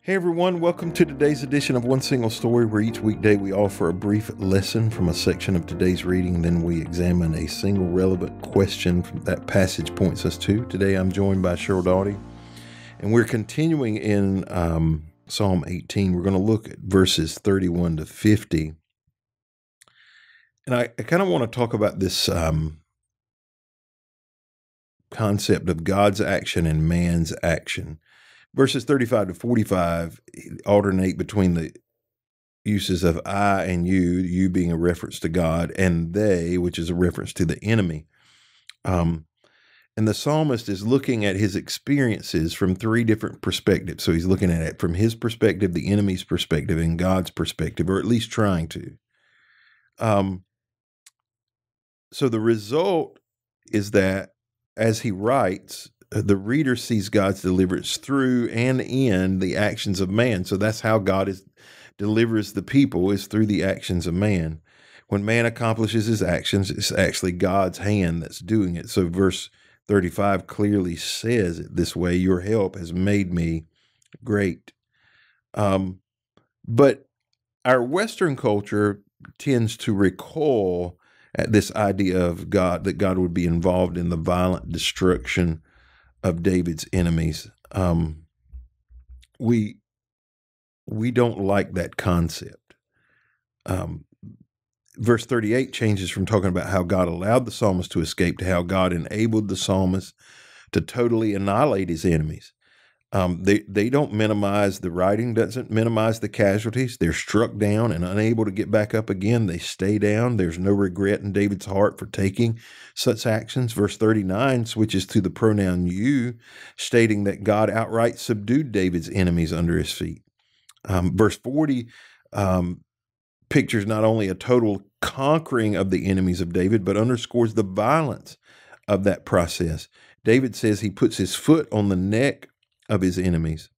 Hey everyone, welcome to today's edition of One Single Story, where each weekday we offer a brief lesson from a section of today's reading, then we examine a single relevant question that passage points us to. Today I'm joined by Sheryl Daughety, and we're continuing in Psalm 18. We're going to look at verses 31 to 50. And I kind of want to talk about this concept of God's action and man's action. Verses 35 to 45 alternate between the uses of I and you being a reference to God, and they, which is a reference to the enemy. And the psalmist is looking at his experiences from three different perspectives. So he's looking at it from his perspective, the enemy's perspective, and God's perspective, or at least trying to. So the result is that as he writes, the reader sees God's deliverance through and in the actions of man. So that's how God delivers the people, is through the actions of man. When man accomplishes his actions, it's actually God's hand that's doing it. So verse 35 clearly says it this way: your help has made me great. But our Western culture tends to recoil at this idea of God, that God would be involved in the violent destruction of David's enemies. We don't like that concept. Verse 38 changes from talking about how God allowed the psalmist to escape to how God enabled the psalmist to totally annihilate his enemies. They don't minimize, the writing doesn't minimize the casualties. They're struck down and unable to get back up again. They stay down. There's no regret in David's heart for taking such actions. Verse 39 switches to the pronoun you, stating that God outright subdued David's enemies under his feet. Verse 40 pictures not only a total conquering of the enemies of David, but underscores the violence of that process. David says he puts his foot on the neck of his enemies.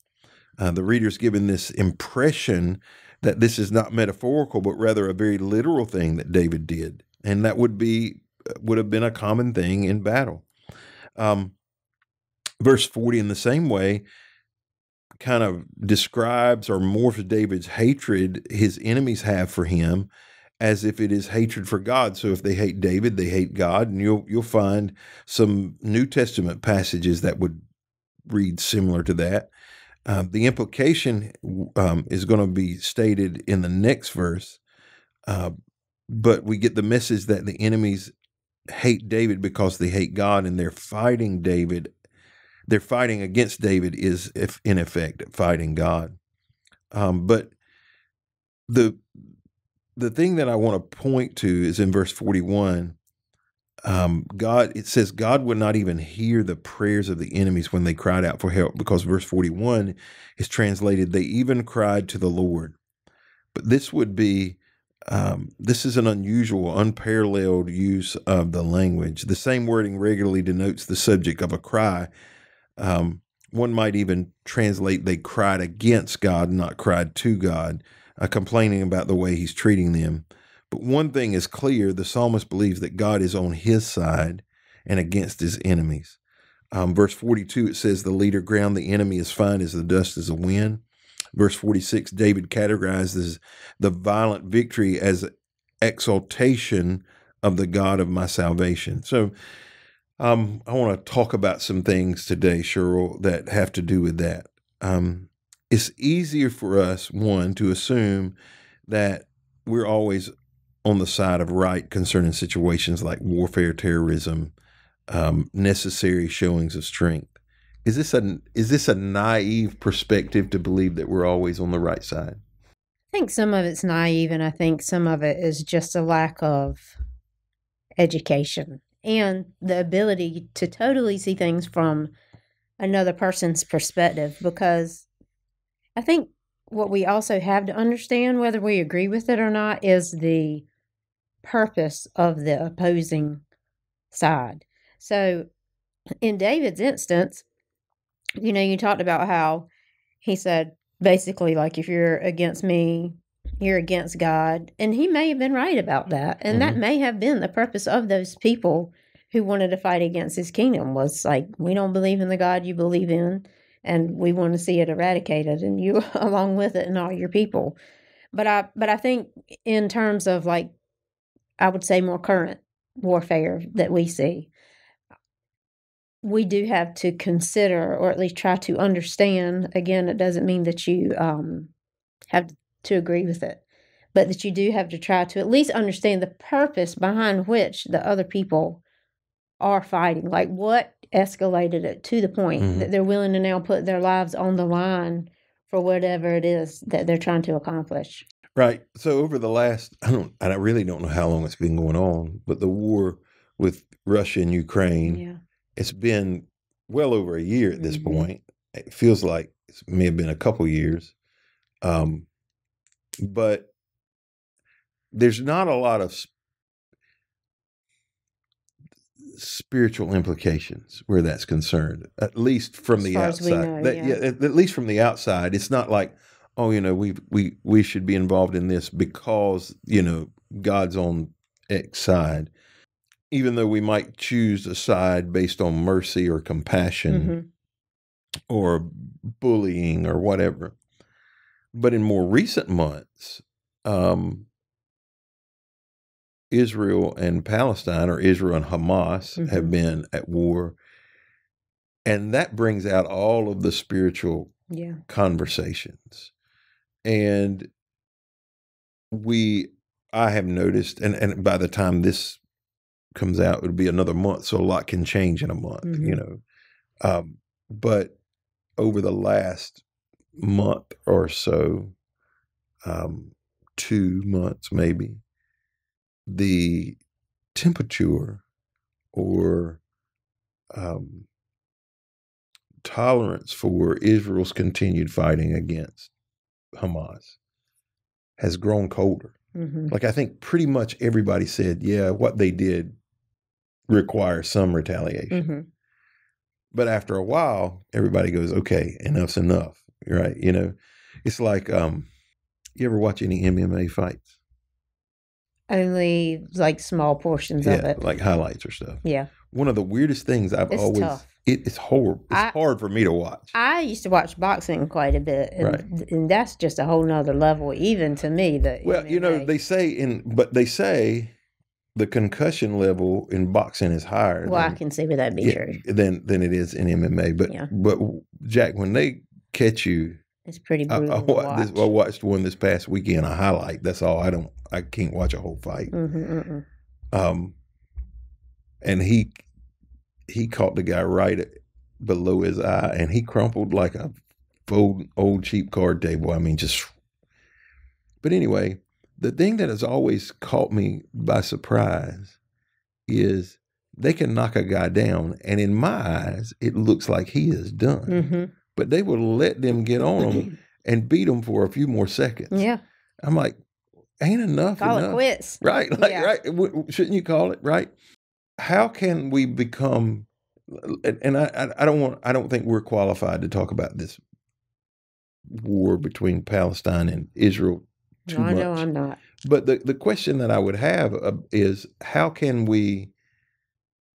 The reader's given this impression that this is not metaphorical, but rather a very literal thing that David did, and that would have been a common thing in battle. Verse 40, in the same way, kind of describes or morphs David's hatred his enemies have for him, as if it is hatred for God. So if they hate David, they hate God, and you'll find some New Testament passages that would read similar to that. The implication is going to be stated in the next verse, but we get the message that the enemies hate David because they hate God, and they're fighting David. They're fighting against David is, if in effect, fighting God. But the thing that I want to point to is in verse 41. It says God would not even hear the prayers of the enemies when they cried out for help, because verse 41 is translated, they even cried to the Lord. But this would be, this is an unusual, unparalleled use of the language. The same wording regularly denotes the subject of a cry. One might even translate, they cried against God, not cried to God, complaining about the way he's treating them. But one thing is clear: the psalmist believes that God is on his side and against his enemies. Verse 42, it says, the leader ground the enemy as fine as the dust is a wind. Verse 46, David categorizes the violent victory as exaltation of the God of my salvation. So I want to talk about some things today, Sheryl, that have to do with that. It's easier for us, one, to assume that we're always on the side of right concerning situations like warfare, terrorism, necessary showings of strength. Is this a naive perspective to believe that we're always on the right side? I think some of it's naive, and I think some of it is just a lack of education and the ability to totally see things from another person's perspective. Because I think what we also have to understand, whether we agree with it or not, is the purpose of the opposing side. So in David's instance, you talked about how he said, basically, like, if you're against me, you're against God. And he may have been right about that. And that may have been the purpose of those people who wanted to fight against his kingdom, was like, we don't believe in the God you believe in. and we want to see it eradicated, and you along with it and all your people. But I think in terms of, like, I would say more current warfare that we see, we do have to consider, or at least try to understand. Again, it doesn't mean that you have to agree with it, but that you do have to try to at least understand the purpose behind which the other people are fighting. Like, what escalated it to the point that they're willing to now put their lives on the line for whatever it is that they're trying to accomplish. Right. So over the last, I really don't know how long it's been going on, but the war with Russia and Ukraine, it's been well over a year at this point. It feels like it may have been a couple years. But there's not a lot of spiritual implications where that's concerned, at least from the outside. At least from the outside, it's not like, oh, we should be involved in this because, God's on X side, even though we might choose a side based on mercy or compassion or bullying or whatever. But in more recent months, Israel and Palestine, or Israel and Hamas, have been at war. And that brings out all of the spiritual conversations. And I have noticed, and by the time this comes out, it'll be another month, so a lot can change in a month, but over the last month or so, 2 months maybe, the temperature or tolerance for Israel's continued fighting against Hamas has grown colder. Like, I think pretty much everybody said, yeah, what they did requires some retaliation. But after a while, everybody goes, okay, enough's enough, right? It's like, you ever watch any MMA fights? Only like small portions of it. Like highlights or stuff. Yeah. One of the weirdest things tough. It's horrible. It's hard for me to watch. I used to watch boxing quite a bit, and that's just a whole nother level, even to me. Well, they say the concussion level in boxing is higher. Well, I can see where that'd be true. Than it is in MMA. But Jack, when they catch you, it's pretty brutal to watch. I watched one this past weekend, a highlight. That's all. I can't watch a whole fight. And he caught the guy right below his eye, and he crumpled like a old cheap card table. I mean, just. But anyway, the thing that has always caught me by surprise is they can knock a guy down, and in my eyes, it looks like he is done. But they will let them get on him and beat him for a few more seconds. Yeah, I'm like, ain't enough. Call it quits, right? Like, right? Shouldn't you call it right? How can we become? And I don't think we're qualified to talk about this war between Palestine and Israel too much. No, I'm not. But the question that I would have is, how can we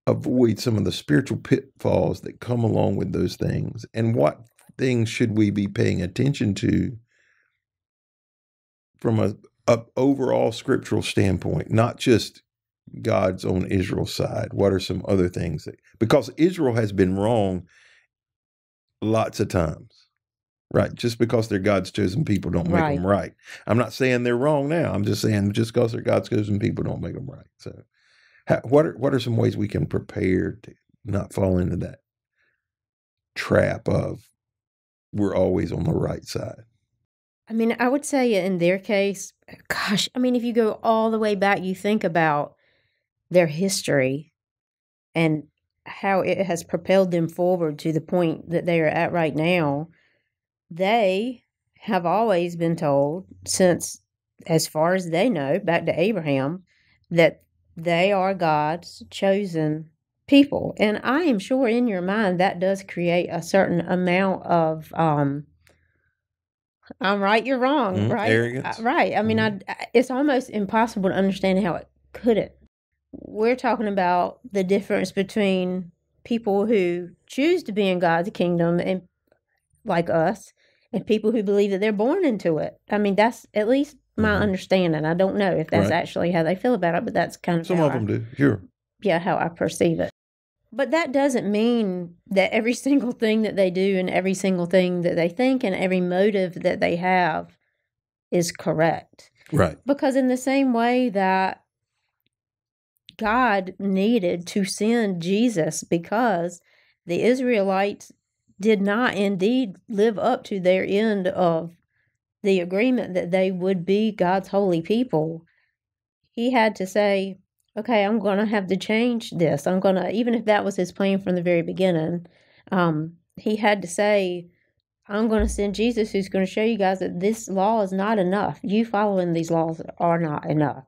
avoid some of the spiritual pitfalls that come along with those things? And what things should we be paying attention to from a overall scriptural standpoint, not just God's on Israel's side? What are some other things because Israel has been wrong lots of times, right? Just because they're God's chosen people don't make them right. I'm not saying they're wrong now. I'm just saying just because they're God's chosen people don't make them right. So what are some ways we can prepare to not fall into that trap of we're always on the right side? I mean, I would say in their case, gosh, I mean, if you go all the way back, you think about their history and how it has propelled them forward to the point that they are at right now. They have always been told, since as far as they know, back to Abraham, that they are God's chosen people. And I am sure in your mind that does create a certain amount of I'm right, you're wrong, right? Arrogance. Right. I mean, it's almost impossible to understand how it couldn't. We're talking about the difference between people who choose to be in God's kingdom and like us, and people who believe that they're born into it. I mean, that's at least my understanding. I don't know if that's Right. actually how they feel about it, but that's kind of Some of them do. Sure. how I perceive it. But that doesn't mean that every single thing that they do and every single thing that they think and every motive that they have is correct. Right. Because in the same way that God needed to send Jesus because the Israelites did not indeed live up to their end of the agreement that they would be God's holy people, he had to say, okay, I'm going to have to change this. I'm going to, even if that was his plan from the very beginning, he had to say, I'm going to send Jesus who's going to show you guys that this law is not enough. You following these laws are not enough.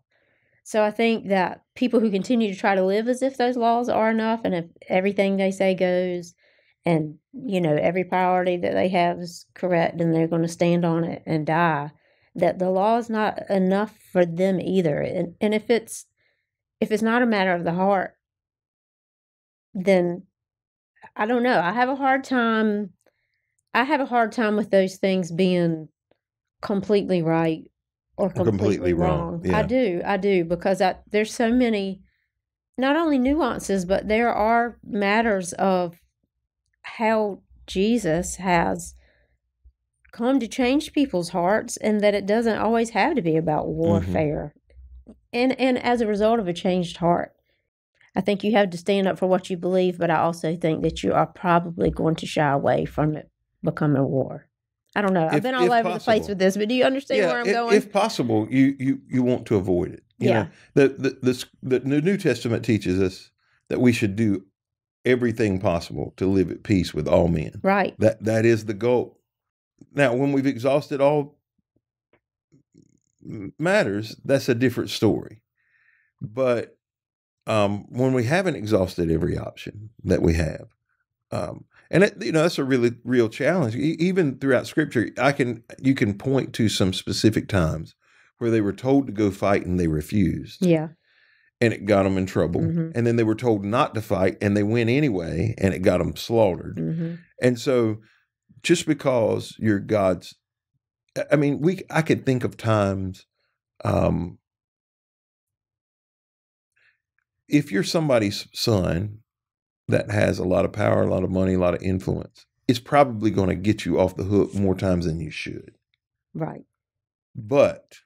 So I think that people who continue to try to live as if those laws are enough and if everything they say goes and, every priority that they have is correct and they're going to stand on it and die, that the law is not enough for them either. And if it's not a matter of the heart, then I don't know. I have a hard time with those things being completely right or completely wrong. Yeah. I do, because there's so many, not only nuances, but there are matters of how Jesus has come to change people's hearts and that it doesn't always have to be about warfare. And as a result of a changed heart, I think you have to stand up for what you believe, but I also think that you are probably going to shy away from it becoming war. I don't know. I've been all over the place with this, but do you understand where I'm going? If possible, you want to avoid it. You know, the New Testament teaches us that we should do everything possible to live at peace with all men. Right. That is the goal. Now, when we've exhausted all matters, that's a different story. But when we haven't exhausted every option that we have, and that's a really real challenge. Even throughout Scripture, you can point to some specific times where they were told to go fight and they refused. Yeah. And it got them in trouble. And then they were told not to fight and they went anyway and it got them slaughtered. And so just because you're God's, I could think of times, if you're somebody's son that has a lot of power, a lot of money, a lot of influence, it's probably going to get you off the hook more times than you should. Right. But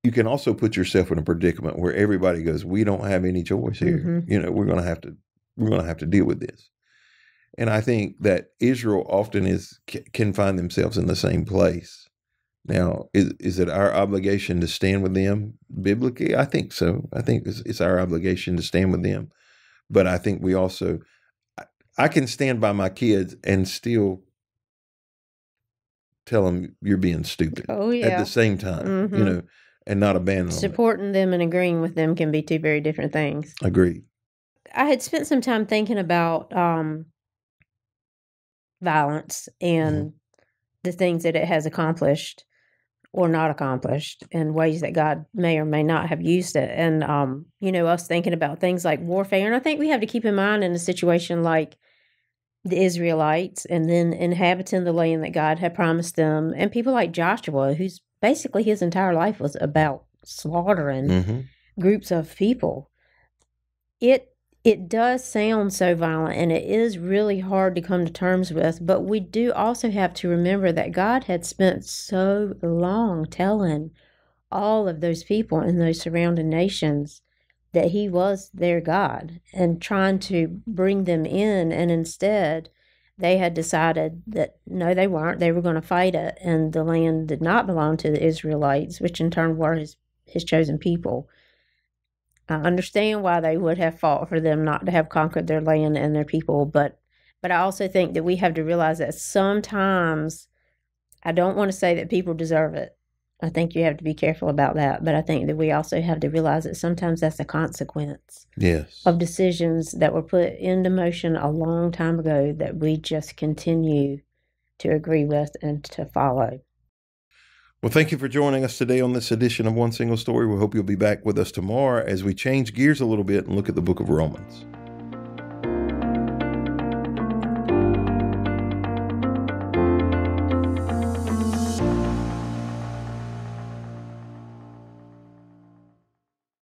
you can also put yourself in a predicament where everybody goes, we don't have any choice here. We're going to have to deal with this. And I think that Israel often can find themselves in the same place. Now, is it our obligation to stand with them biblically? I think so. I think it's our obligation to stand with them. But I think we also, I can stand by my kids and still tell them you're being stupid at the same time, and not abandon them. Supporting them and agreeing with them can be two very different things. Agreed. I had spent some time thinking about violence and the things that it has accomplished or not accomplished and ways that God may or may not have used it. And, us thinking about things like warfare. And I think we have to keep in mind in a situation like the Israelites and then inhabiting the land that God had promised them, and people like Joshua, who's basically his entire life was about slaughtering groups of people. It does sound so violent, and it is really hard to come to terms with, but we do also have to remember that God had spent so long telling all of those people in those surrounding nations that he was their God and trying to bring them in, and instead they had decided that no, they weren't. They were going to fight it, and the land did not belong to the Israelites, which in turn were his chosen people. I understand why they would have fought for them not to have conquered their land and their people, but I also think that we have to realize that sometimes, I don't want to say that people deserve it. I think you have to be careful about that, but I think that we also have to realize that sometimes that's a consequence of decisions that were put into motion a long time ago that we just continue to agree with and to follow. Well, thank you for joining us today on this edition of One Single Story. We hope you'll be back with us tomorrow as we change gears a little bit and look at the book of Romans.